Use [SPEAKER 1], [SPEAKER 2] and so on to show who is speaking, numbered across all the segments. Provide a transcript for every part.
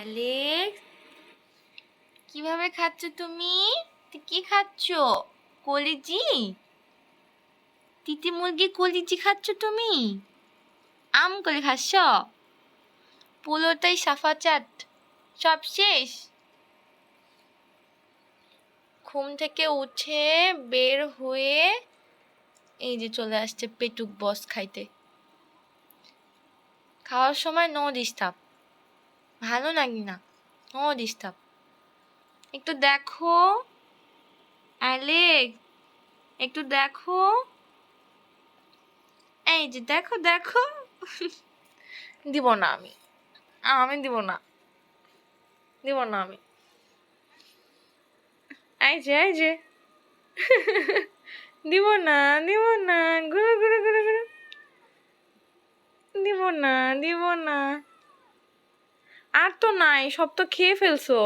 [SPEAKER 1] Alex, কিভাবে খাচ্ছ তুমি? কি খাচ্ছ? কলিজি? তিতি মুরগি কলিজি খাচ্ছ তুমি? আম করে খাচ্ছ? পুরোটাই সাফা চাট, সব শেষ? ঘুম থেকে উঠে বের হয়ে এই যে চলে আসছে পেটুক বস খাইতে। খাওয়ার সময় নো ডিস্টার্ব, ভালো লাগে না, নো ডিস্টার্ব। একটু দেখো অ্যালেক্স, একটু দেখো, এই যে দেখো দেখো। দিব না আমি, আমি দিব না, দিব না আমি। এই যে এই যে দিব না, দিব না, ঘুরো ঘুরো ঘুরো ঘুরো, দিব না, দিব না। আর তো নাই, সব তো খেয়ে ফেলছো,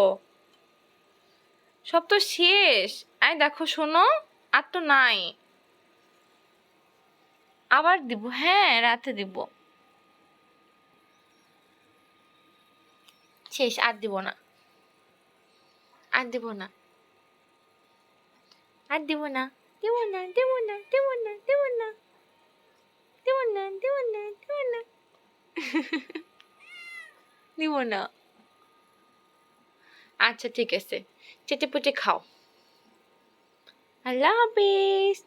[SPEAKER 1] সব তো শেষ। এই দেখো শোনো, আর তো নাই, আবার দিব, হ্যাঁ রাতে দিব। শেষ, আর দিব না, আর দিব না, আর দিব না, দিব না, দিব না, দিব না, দিব না, দিব না, দিব না, দিব না, দিব না। আচ্ছা ঠিক আছে, চেটে পুটে খাও। আল্লাহ হাফিজ।